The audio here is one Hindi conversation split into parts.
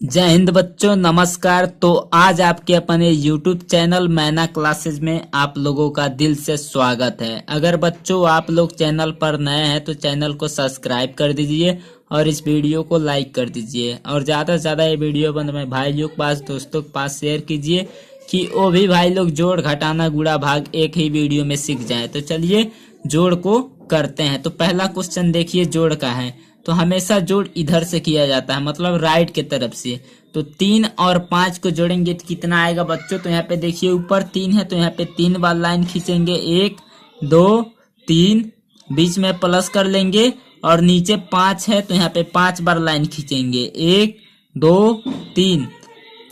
जय हिंद बच्चों, नमस्कार। तो आज आपके अपने YouTube चैनल मैना क्लासेस में आप लोगों का दिल से स्वागत है। अगर बच्चों आप लोग चैनल पर नए हैं तो चैनल को सब्सक्राइब कर दीजिए और इस वीडियो को लाइक कर दीजिए और ज़्यादा से ज़्यादा ये वीडियो अपने भाइयों के पास, दोस्तों के पास शेयर कीजिए कि वो भी भाई लोग जोड़ घटाना गुणा भाग एक ही वीडियो में सीख जाए। तो चलिए जोड़ को करते हैं। तो पहला क्वेश्चन देखिए, जोड़ का है। तो हमेशा जोड़ इधर से किया जाता है, मतलब राइट के तरफ से। तो 3 और 5 को जोड़ेंगे तो कितना आएगा बच्चों? तो यहाँ पे देखिए ऊपर 3 है तो यहाँ पे 3 बार लाइन खींचेंगे, 1 2 3, बीच में प्लस कर लेंगे और नीचे 5 है तो यहाँ पे 5 बार लाइन खींचेंगे, 1 2 3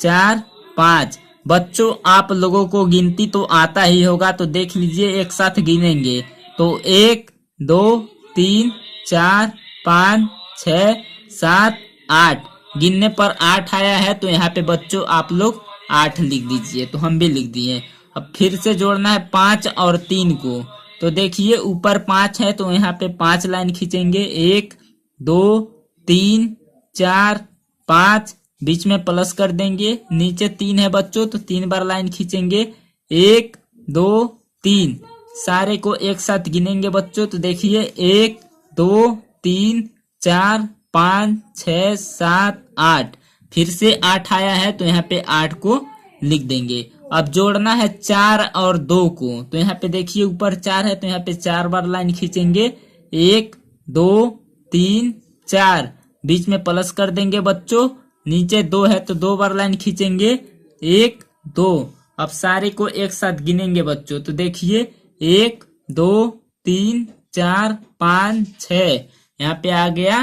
4 5। बच्चों आप लोगों को गिनती तो आता ही होगा, तो देख लीजिए एक साथ गिनेंगे। तो 1 2 3 4 5 6 7 8, गिनने पर 8 आया है तो यहाँ पे बच्चों आप लोग 8 लिख दीजिए। तो हम भी लिख दिए। अब फिर से जोड़ना है 5 और 3 को। तो देखिए ऊपर 5 है तो यहाँ पे 5 लाइन खींचेंगे, 1 2 3 4 5, बीच में प्लस कर देंगे। नीचे 3 है बच्चों तो 3 बार लाइन खींचेंगे, 1 2 3। सारे को एक साथ गिनेंगे बच्चों। तो देखिए 1 2 3 4 5 6 7 8, फिर से 8 आया है तो यहाँ पे 8 को लिख देंगे। अब जोड़ना है 4 और 2 को। तो यहाँ पे देखिए ऊपर 4 है तो यहाँ पे 4 बार लाइन खींचेंगे, 1 2 3 4, बीच में प्लस कर देंगे बच्चों। नीचे 2 है तो 2 बार लाइन खींचेंगे, 1 2। अब सारे को एक साथ गिनेंगे बच्चों। तो देखिए 1 2 3 4 5 6, यहाँ पे आ गया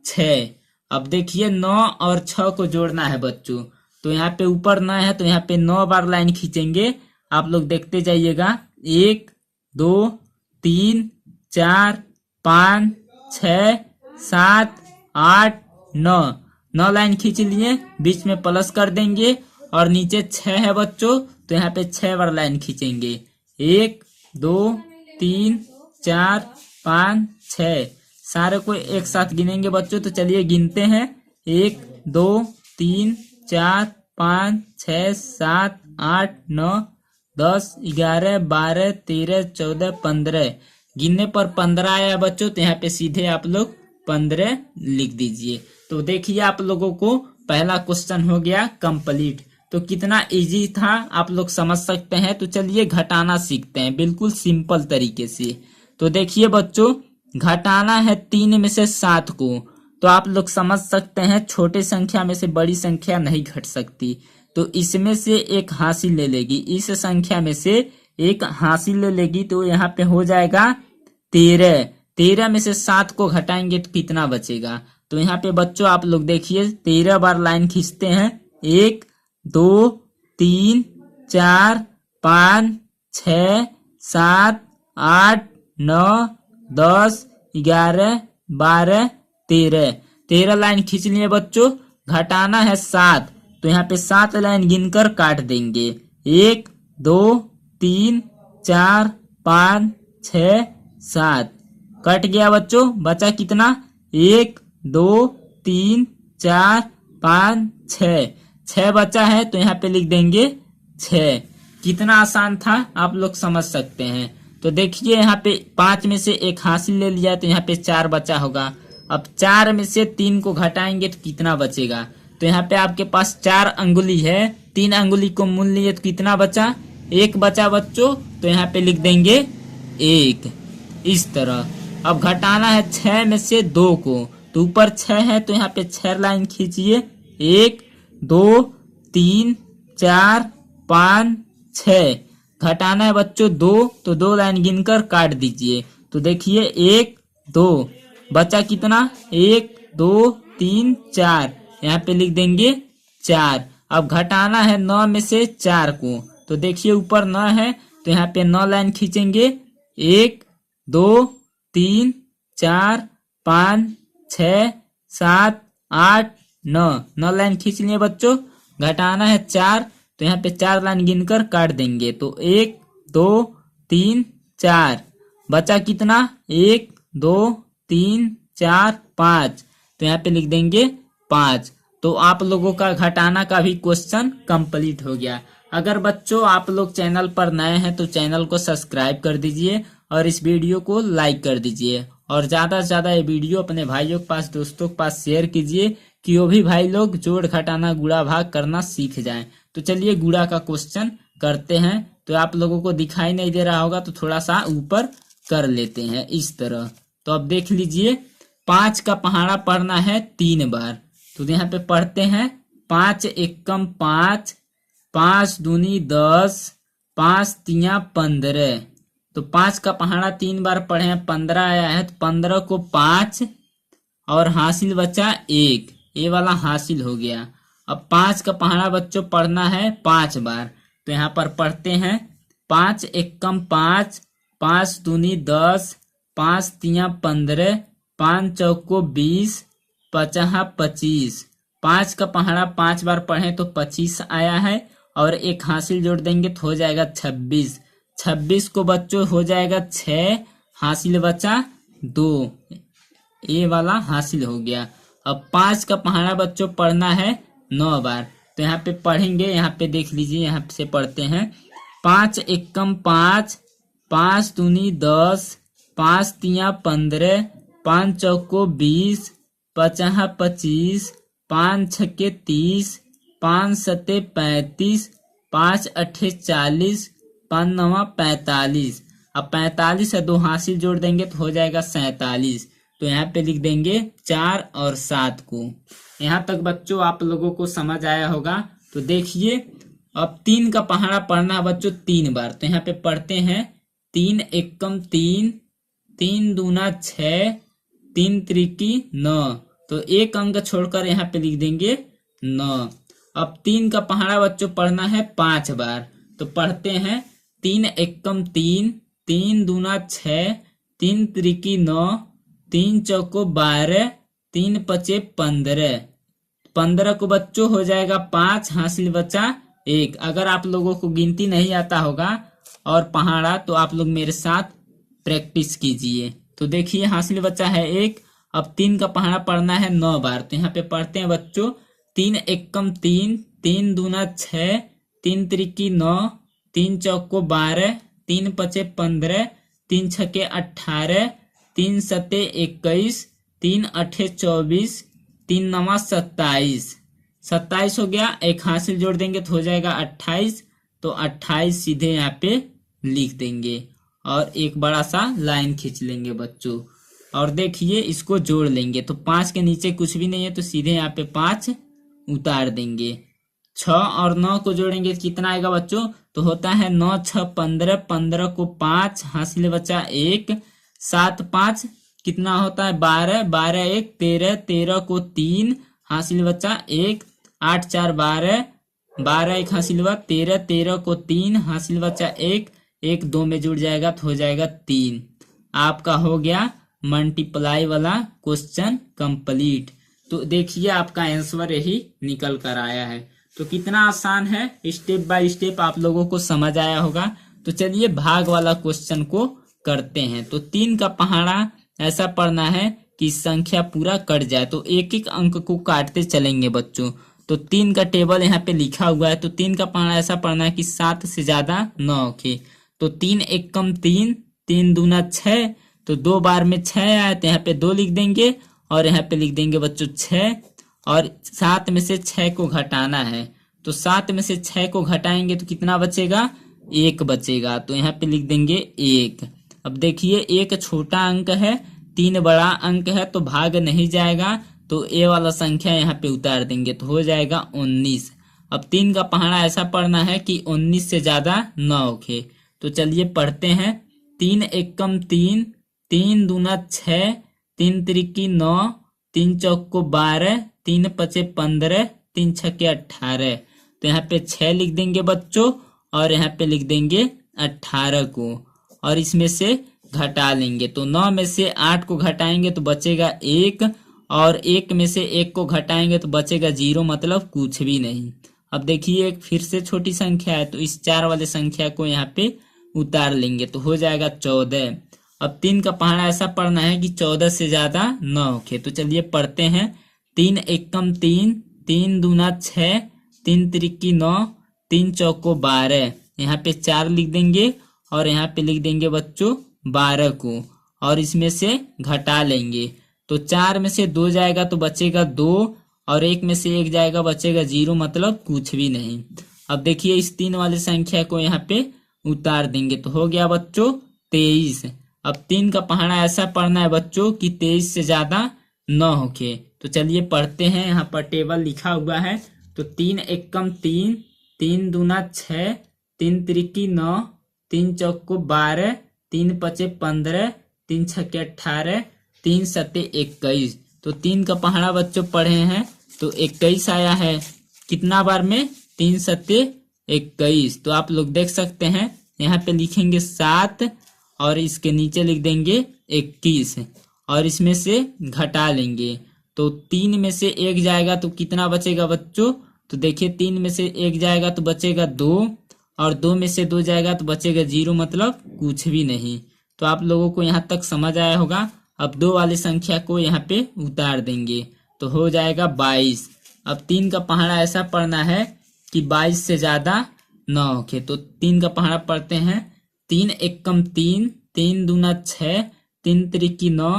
6। अब देखिए 9 और 6 को जोड़ना है बच्चों। तो यहाँ पे ऊपर 9 है तो यहाँ पे 9 बार लाइन खींचेंगे। आप लोग देखते जाइएगा, 1 2 3 4 5 6 7 8 9, 9 लाइन खींच लिए, बीच में प्लस कर देंगे और नीचे 6 है बच्चों तो यहाँ पे 6 बार लाइन खींचेंगे, 1 2 3 4 5 6। सारे को एक साथ गिनेंगे बच्चों। तो चलिए गिनते हैं, 1 2 3 4 5 6 7 8 9 10 11 12 13 14 15। गिनने पर 15 आया बच्चों तो यहाँ पे सीधे आप लोग 15 लिख दीजिए। तो देखिए आप लोगों को पहला क्वेश्चन हो गया कंप्लीट। तो कितना इजी था आप लोग समझ सकते हैं। तो चलिए घटाना सीखते हैं बिल्कुल सिंपल तरीके से। तो देखिए बच्चों, घटाना है 3 में से 7 को। तो आप लोग समझ सकते हैं छोटे संख्या में से बड़ी संख्या नहीं घट सकती। तो इसमें से एक हासिल ले लेगी, इस संख्या में से एक हासिल ले लेगी तो यहाँ पे हो जाएगा 13। 13 में से 7 को घटाएंगे तो कितना बचेगा? तो यहाँ पे बच्चों आप लोग देखिए 13 बार लाइन खींचते हैं, 1 2 3 4 5 6 7 8 9 10 11 12 13। 13 लाइन खींच लिए बच्चों। घटाना है 7 तो यहाँ पे 7 लाइन गिनकर काट देंगे, 1 2 3 4 5 6 7, कट गया बच्चों। बचा कितना? 1 2 3 4 5 6, 6 बचा है तो यहाँ पे लिख देंगे 6। कितना आसान था आप लोग समझ सकते हैं। तो देखिए यहाँ पे 5 में से एक हासिल ले लिया तो यहाँ पे 4 बचा होगा। अब 4 में से 3 को घटाएंगे तो कितना बचेगा? तो यहाँ पे आपके पास 4 अंगुली है, 3 अंगुली को मूल लिए तो कितना बचा? 1 बचा बच्चों। तो यहाँ पे लिख देंगे 1, इस तरह। अब घटाना है 6 में से 2 को। तो ऊपर 6 है तो यहाँ पे 6 लाइन खींचिए, 1 2 3 4 5 6। घटाना है बच्चों 2 तो 2 लाइन गिनकर काट दीजिए। तो देखिए 1 2, बचा कितना? 1 2 3 4, यहाँ पे लिख देंगे 4। अब घटाना है 9 में से 4 को। तो देखिए ऊपर 9 है तो यहाँ पे 9 लाइन खींचेंगे, 1 2 3 4 5 6 7 8 9, 9 लाइन खींच लिए बच्चों। घटाना है 4 तो यहाँ पे 4 लाइन गिनकर काट देंगे। तो 1 2 3 4, बचा कितना? 1 2 3 4 5, तो यहाँ पे लिख देंगे 5। तो आप लोगों का घटाना का भी क्वेश्चन कंप्लीट हो गया। अगर बच्चों आप लोग चैनल पर नए हैं तो चैनल को सब्सक्राइब कर दीजिए और इस वीडियो को लाइक कर दीजिए और ज्यादा से ज्यादा ये वीडियो अपने भाइयों के पास, दोस्तों के पास शेयर कीजिए कि वो भी भाई लोग जोड़ घटाना गुणा भाग करना सीख जाएं। तो चलिए गुणा का क्वेश्चन करते हैं। तो आप लोगों को दिखाई नहीं दे रहा होगा तो थोड़ा सा ऊपर कर लेते हैं इस तरह। तो अब देख लीजिए 5 का पहाड़ा पढ़ना है 3 बार। तो यहाँ पे पढ़ते हैं 5 एकम 5, 5 दूनी 10, 5 तिया 15। तो 5 का पहाड़ा 3 बार पढ़े हैं, 15 आया है तो 15 को 5 और हासिल बचा 1, ये वाला हासिल हो गया। अब 5 का पहाड़ा बच्चों पढ़ना है 5 बार। तो यहाँ पर पढ़ते हैं 5 एकम 5, 5 दूनी 10, 5 तिया 15, 5 चौको 20, 5 25। 5 का पहाड़ा 5 बार पढ़े तो 25 आया है और एक हासिल जोड़ देंगे तो हो जाएगा 26। 26 को बच्चों हो जाएगा 6, हासिल बचा 2, ये वाला हासिल हो गया। अब 5 का पहाड़ा बच्चों पढ़ना है 9 बार। तो यहाँ पे पढ़ेंगे, यहाँ पे देख लीजिए, यहाँ से पढ़ते हैं 5 एकम 5, 5 दूनी 10, 5 तिया 15, 5 चौको 20, 5 25, 5 छके 30, 5 सते 35, 5 अठे 40, 5 नवा 45। अब 45 है 2 हासिल जोड़ देंगे तो हो जाएगा 47। तो यहाँ पे लिख देंगे 4 और 7 को। यहाँ तक बच्चों आप लोगों को समझ आया होगा। तो देखिए अब 3 का पहाड़ा पढ़ना है बच्चों 3 बार। तो यहाँ पे पढ़ते हैं 3 एकम 3, 3 दूना 6, 3 त्रिकी 9। तो एक अंक छोड़कर यहाँ पे लिख देंगे 9। अब 3 का पहाड़ा बच्चों पढ़ना है 5 बार। तो पढ़ते हैं 3 एकम 3, 3 दूना 6, 3 त्रिकी 9, 3 चौको 12, 3 पचे 15। 15 को बच्चों हो जाएगा 5, हासिल बचा 1। अगर आप लोगों को गिनती नहीं आता होगा और पहाड़ा तो आप लोग मेरे साथ प्रैक्टिस कीजिए। तो देखिए हासिल बचा है 1। अब 3 का पहाड़ा पढ़ना है 9 बार। तो यहाँ पे पढ़ते हैं बच्चों 3 एकम 3, 3 दूना 6, 3 त्रिकी 9, 3 चौको 12, 3 पचे 15, 3 छके 18, 3 सते 21, 3 अठे 24, 3 नवा 27। 27 हो गया, एक हासिल जोड़ देंगे तो हो जाएगा 28। तो 28 सीधे यहाँ पे लिख देंगे और एक बड़ा सा लाइन खींच लेंगे बच्चों। और देखिए इसको जोड़ लेंगे तो 5 के नीचे कुछ भी नहीं है तो सीधे यहाँ पे 5 उतार देंगे। 6 और 9 को जोड़ेंगे तो कितना आएगा बच्चों? तो होता है 9 6 15, 15 को 5, हासिल बचा 1, 7 5 कितना होता है 12, 12 1 13, 13 को 3, हासिल बचा 1, 8 4 12, 12 1 हासिल बचा 13, 13 को 3, हासिल बचा 1, 1 2 में जुड़ जाएगा तो हो जाएगा 3। आपका हो गया मल्टीप्लाई वाला क्वेश्चन कंप्लीट। तो देखिए आपका आंसर यही निकल कर आया है। तो कितना आसान है, स्टेप बाय स्टेप आप लोगों को समझ आया होगा। तो चलिए भाग वाला क्वेश्चन को करते हैं। तो 3 का पहाड़ा ऐसा पढ़ना है कि संख्या पूरा कट जाए। तो एक एक अंक को काटते चलेंगे बच्चों। तो 3 का टेबल यहाँ पे लिखा हुआ है। तो 3 का पहाड़ा ऐसा पढ़ना है कि 7 से ज्यादा न होके। तो 3 एकम 3, 3 दूना 6। तो 2 बार में 6 आए तो यहाँ पे 2 लिख देंगे और यहाँ पे लिख देंगे बच्चों 6। और 7 में से 6 को घटाना है। तो 7 में से 6 को घटाएंगे तो कितना बचेगा? 1 बचेगा। तो यहाँ पे लिख देंगे 1। अब देखिए 1 छोटा अंक है, 3 बड़ा अंक है तो भाग नहीं जाएगा। तो ए वाला संख्या यहाँ पे उतार देंगे तो हो जाएगा 19। अब 3 का पहाड़ा ऐसा पढ़ना है कि 19 से ज्यादा न होके। तो चलिए पढ़ते हैं 3 एकम 3, 3 दूना 6, 3 त्रिकी 9, 3 चौको 12, 3 पचे 15, 3 छके 18। तो यहाँ पे 6 लिख देंगे बच्चों और यहाँ पे लिख देंगे 18 को और इसमें से घटा लेंगे। तो 9 में से 8 को घटाएंगे तो बचेगा 1 और 1 में से 1 को घटाएंगे तो बचेगा 0, मतलब कुछ भी नहीं। अब देखिए एक फिर से छोटी संख्या है तो इस 4 वाले संख्या को यहाँ पे उतार लेंगे तो हो जाएगा 14। अब 3 का पहाड़ा ऐसा पढ़ना है कि 14 से ज्यादा न होके। तो चलिए पढ़ते हैं 3 एकम 3, 3 दूना 6, 3 तिरिकी 9, 3 चौको 12। यहाँ पे 4 लिख देंगे और यहाँ पे लिख देंगे बच्चों 12 को, और इसमें से घटा लेंगे तो 4 में से 2 जाएगा तो बचेगा 2, और 1 में से 1 जाएगा बचेगा 0, मतलब कुछ भी नहीं। अब देखिए इस 3 वाली संख्या को यहाँ पे उतार देंगे तो हो गया बच्चों 23। अब 3 का पहाड़ा ऐसा पढ़ना है बच्चों कि 23 से ज्यादा न होके। तो चलिए पढ़ते हैं, यहाँ पर टेबल लिखा हुआ है। तो 3 एकम 3, 3 दूना 6, 3 तिरिकी 9, 3 चौको 12, 3 पचे 15, 3 छक्के 18, 3 सत्ते 21। तो 3 का पहाड़ा बच्चों पढ़े हैं तो 21 आया है। कितना बार में? 3 सत्ते 21। तो आप लोग देख सकते हैं यहाँ पे लिखेंगे 7 और इसके नीचे लिख देंगे 21 और इसमें से घटा लेंगे तो 3 में से 1 जाएगा तो कितना बचेगा बच्चों? तो देखिए 3 में से 1 जाएगा तो बचेगा 2 और 2 में से 2 जाएगा तो बचेगा 0, मतलब कुछ भी नहीं। तो आप लोगों को यहाँ तक समझ आया होगा। अब 2 वाली संख्या को यहाँ पे उतार देंगे तो हो जाएगा 22। अब 3 का पहाड़ा ऐसा पढ़ना है कि 22 से ज्यादा न होके। तो 3 का पहाड़ा पढ़ते हैं। 3 एकम 3, 3 दूना 6, 3 तिरिकी 9,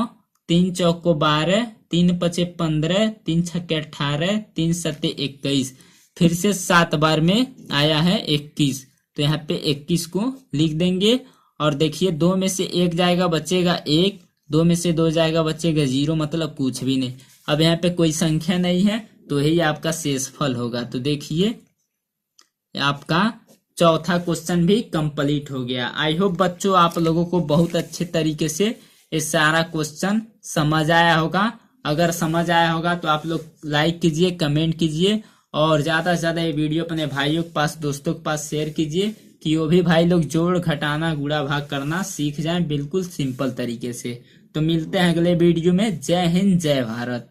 3 चौको 12, 3 पचे 15, 3 छक्के 18, 3 सत्ते 21। फिर से 7 बार में आया है 21 तो यहाँ पे 21 को लिख देंगे। और देखिए 2 में से 1 जाएगा बचेगा 1, 2 में से 2 जाएगा बचेगा 0, मतलब कुछ भी नहीं। अब यहाँ पे कोई संख्या नहीं है तो यही आपका शेषफल होगा। तो देखिए आपका चौथा क्वेश्चन भी कंप्लीट हो गया। आई होप बच्चों आप लोगों को बहुत अच्छे तरीके से ये सारा क्वेश्चन समझ आया होगा। अगर समझ आया होगा तो आप लोग लाइक कीजिए, कमेंट कीजिए और ज्यादा से ज्यादा ये वीडियो अपने भाइयों के पास, दोस्तों के पास शेयर कीजिए कि वो भी भाई लोग जोड़, घटाना, गुणा, भाग करना सीख जाएं बिल्कुल सिंपल तरीके से। तो मिलते हैं अगले वीडियो में। जय हिंद, जय भारत।